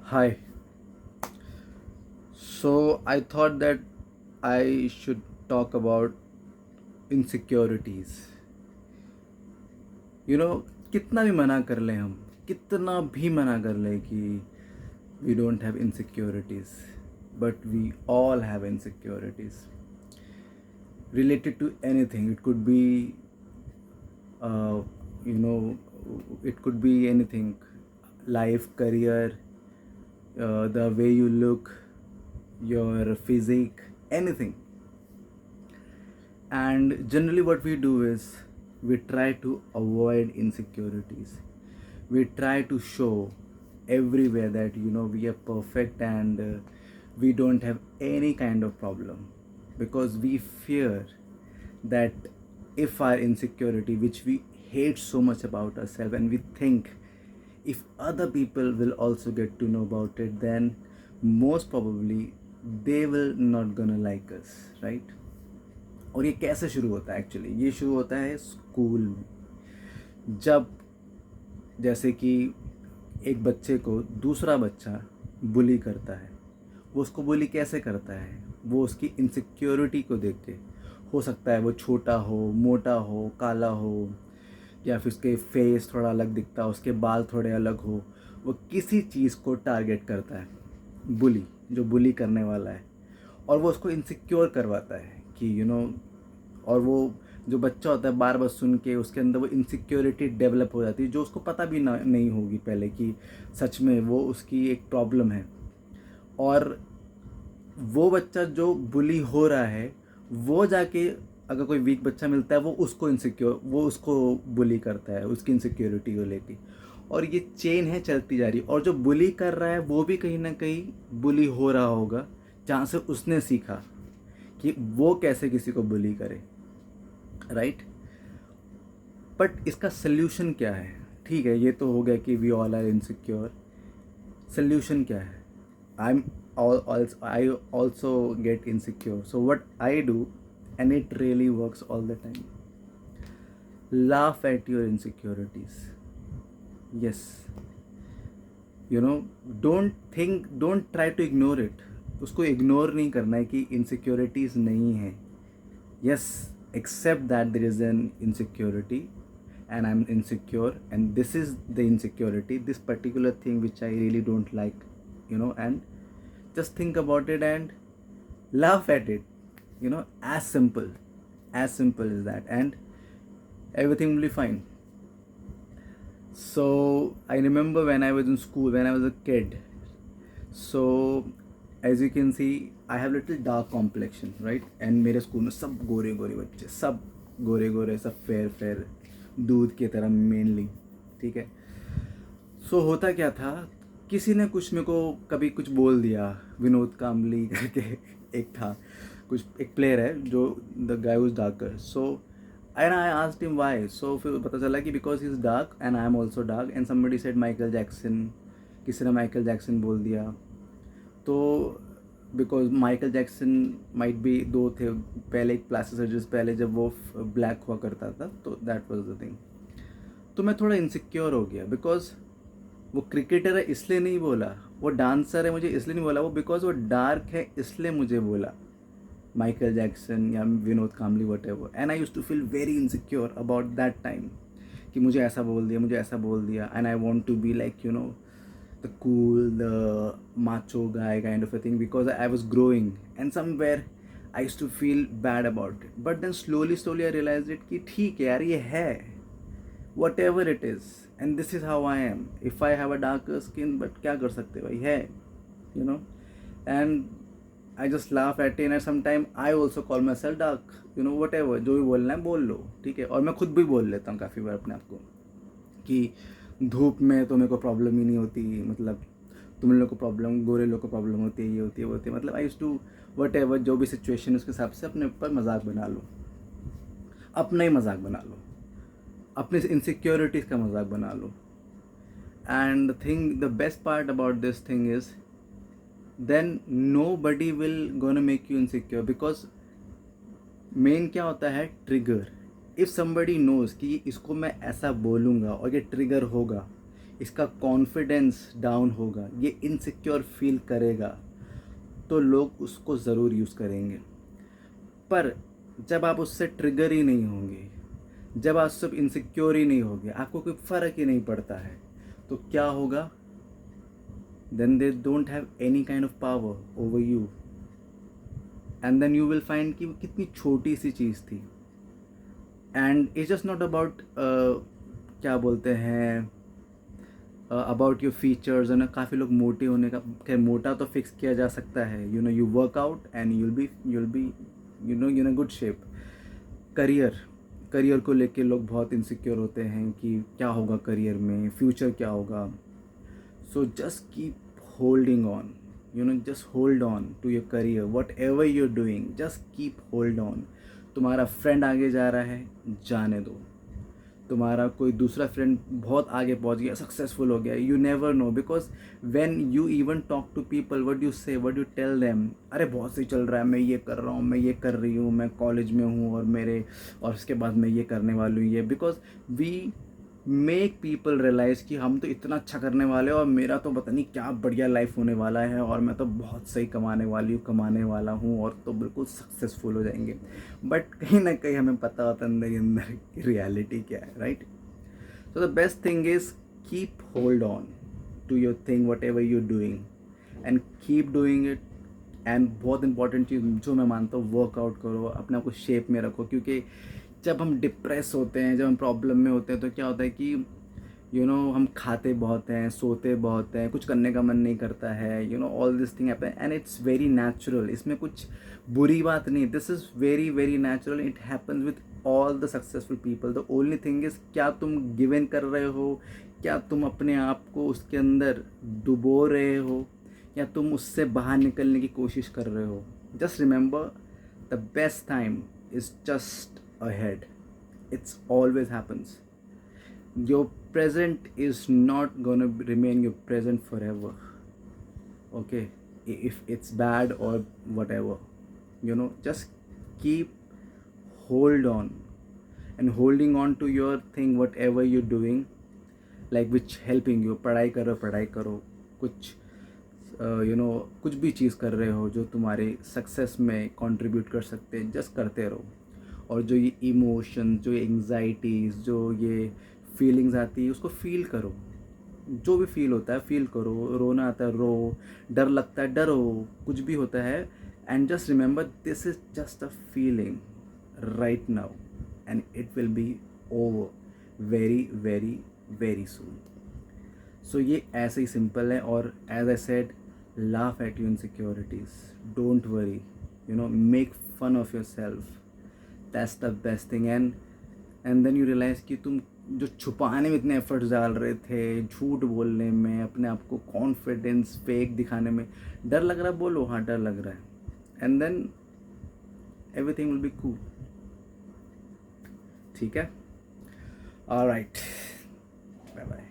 Hi. So I thought that I should talk about insecurities. You know, कितना भी मना कर लें हम, कितना भी मना कर लें कि we don't have insecurities, but we all have insecurities related to anything. It could be, uh, you know, it could be anything, life, career, the way you look, your physique, anything. And generally what we do is we try to avoid insecurities. We try to show everywhere that we are perfect and we don't have any kind of problem, because we fear that if our insecurity, which we hate so much about ourselves, and we think if other people will also get to know about it, then most probably they will not gonna like us, right? और ये कैसे शुरू होता है? Actually ये शुरू होता है स्कूल में, जब जैसे कि एक बच्चे को दूसरा बच्चा बुली करता है। वो उसको बुली कैसे करता है? वो उसकी इनसिक्योरिटी को देख के। हो सकता है वो छोटा हो, मोटा हो, काला हो, या फिर उसके फेस थोड़ा अलग दिखता हो, उसके बाल थोड़े अलग हो। वो किसी चीज़ को टारगेट करता है, बुली, जो बुली करने वाला है, और वो उसको इनसिक्योर करवाता है कि और वो जो बच्चा होता है बार बार सुन के उसके अंदर वो इनसिक्योरिटी डेवलप हो जाती है, जो उसको पता भी नहीं होगी पहले कि सच में वो उसकी एक प्रॉब्लम है। और वो बच्चा जो बुली हो रहा है, वो जाके अगर कोई वीक बच्चा मिलता है, वो उसको बुली करता है उसकी इनसिक्योरिटी को लेके। और ये चेन है चलती जा रही, और जो बुली कर रहा है वो भी कहीं ना कहीं बुली हो रहा होगा, जहाँ से उसने सीखा कि वो कैसे किसी को बुली करे, राइट? बट इसका सल्यूशन क्या है? ठीक है, ये तो हो गया कि we all are insecure. Solution क्या है? I also get insecure, so what I do, and it really works all the time, laugh at your insecurities. Yes, don't try to ignore it. उसको इग्नोर नहीं करना है कि insecurities नहीं है। Yes, accept that there is an insecurity and I'm insecure, and this is the insecurity, this particular thing which I really don't like, and just think about it and laugh at it. As simple as that, and everything will be fine. So I remember when I was in school, when I was a kid. So as you can see, I have little dark complexion, right? And मेरे school में सब गोरे गोरे बच्चे, सब गोरे गोरे, सब fair fair, दूध की तरह mainly, ठीक है। सो होता क्या था, किसी ने कुछ मेरे को कभी कुछ बोल दिया, विनोद कामली करके एक था, कुछ एक प्लेयर है जो the guy was darker, so and I asked him why. सो फिर पता चला कि because he is dark and I am also dark, and somebody said Michael Jackson, किसी ने माइकल जैक्सन बोल दिया। तो because Michael Jackson might be, दो थे पहले, एक प्लास्टिक सर्जरीज पहले जब वो ब्लैक हुआ करता था, तो दैट वाज द थिंग। तो मैं थोड़ा इनसिक्योर हो गया, बिकॉज वो क्रिकेटर है इसलिए नहीं बोला, वो डांसर है मुझे इसलिए नहीं बोला, वो बिकॉज वो डार्क है इसलिए मुझे बोला माइकल जैक्सन या Vinod Kambli, whatever. And I use to feel very insecure about that time कि मुझे ऐसा बोल दिया, मुझे ऐसा बोल दिया, and I want to be like the cool, the macho guy kind of a thing, because I was growing, and somewhere I used to feel bad about it. But then slowly I realized it कि ठीक है यार, ये है, whatever it is, and this is how I am. If I have a darker skin, but क्या कर सकते भाई, है, you know. And I just laugh at it, and sometimes I also call myself dark, whatever, जो भी बोलना है बोल लो, ठीक है। और मैं खुद भी बोल लेता हूँ काफ़ी बार अपने आप को कि धूप में तो मेरे को प्रॉब्लम ही नहीं होती, मतलब तुम लोग को प्रॉब्लम, गोरे लोग को प्रॉब्लम होती है, ये होती है, वो होती है, मतलब आई यूज टू वट एवर, जो भी सिचुएशन है उसके हिसाब से अपने ऊपर मजाक बना लो, अपना ही मजाक बना लो, अपनी इनसिक्योरिटीज़ का मजाक बना लो। And thing, the best part about this thing is then nobody will gonna make you insecure, because मेन क्या होता है, ट्रिगर। इफ़ समबडी नोज कि इसको मैं ऐसा बोलूँगा और ये ट्रिगर होगा, इसका कॉन्फिडेंस डाउन होगा, ये इनसिक्योर फील करेगा, तो लोग उसको ज़रूर यूज़ करेंगे। पर जब आप उससे ट्रिगर ही नहीं होंगे, जब आप सब इनसिक्योर ही नहीं होगे, आपको कोई फ़र्क ही नहीं पड़ता है, तो क्या होगा? Then they don't have any kind of power over you, and then you will find कि वो कितनी छोटी सी चीज़ थी। And it's just not about क्या बोलते हैं, अबाउट योर फीचर्स। है ना, काफ़ी लोग मोटे होने का, खैर मोटा तो फिक्स किया जा सकता है, you work out and you'll be in good shape. Career को लेके लोग बहुत इनसिक्योर होते हैं कि क्या होगा करियर में, फ्यूचर क्या होगा। So just keep holding on, just hold on to your career, whatever you're doing, just keep hold on. तुम्हारा फ्रेंड आगे जा रहा है, जाने दो। तुम्हारा कोई दूसरा फ्रेंड बहुत आगे पहुंच गया, सक्सेसफुल हो गया, you never know, because when you even talk to people, what you say, what you tell them, अरे बहुत सही चल रहा है, मैं ये कर रहा हूँ, मैं ये कर रही हूँ, मैं कॉलेज में हूँ और उसके बाद मैं ये करने वाली हूँ, ये because we make people realise कि हम तो इतना अच्छा करने वाले हैं और मेरा तो पता नहीं क्या बढ़िया लाइफ होने वाला है, और मैं तो बहुत सही कमाने वाला हूँ और तो बिल्कुल सक्सेसफुल हो जाएंगे। बट कहीं ना कहीं हमें पता होता है अंदर ही अंदर कि रियलिटी क्या है, right? So the best thing is keep hold on to your thing, whatever you doing, and keep doing it. And बहुत इंपॉर्टेंट चीज़ जो मैं मानता हूँ, वर्कआउट करो, अपने आप को शेप में रखो, क्योंकि जब हम डिप्रेस होते हैं, जब हम प्रॉब्लम में होते हैं, तो क्या होता है कि हम खाते बहुत हैं, सोते बहुत हैं, कुछ करने का मन नहीं करता है, all this thing happen and it's very natural. इसमें कुछ बुरी बात नहीं, this is very very natural, it happens with all the successful people. The only thing is, क्या तुम गिव इन कर रहे हो, क्या तुम अपने आप को उसके अंदर डुबो रहे हो, या तुम उससे बाहर निकलने की कोशिश कर रहे हो? Just remember, the best time is just ahead. It's always happens. Your present is not gonna remain your present forever. Okay, if it's bad or whatever, just keep hold on, and holding on to your thing, whatever you're doing, like which helping you, पढ़ाई करो, कुछ कुछ भी चीज़ कर रहे हो जो तुम्हारे सक्सेस में कंट्रीब्यूट कर सकते हैं, जस्ट करते रहो। और जो ये इमोशन, जो ये एंग्जाइटीज़, जो ये फीलिंग्स आती है, उसको फील करो। जो भी फील होता है फील करो, रोना आता है रो, डर लगता है डरो, कुछ भी होता है, and just remember this is just a feeling right now, and it will be over very very very soon. So ये ऐसे ही सिंपल है। और as I said, laugh at your insecurities, don't worry, make fun of yourself, that's the best thing। and then you realize कि तुम जो छुपाने में इतने एफर्ट्स डाल रहे थे, झूठ बोलने में, अपने आप को कॉन्फिडेंस फेक दिखाने में, डर लग रहा है, बोलो हाँ डर लग रहा है, and then everything will be cool. ठीक है, ऑलराइट, बाय बाय।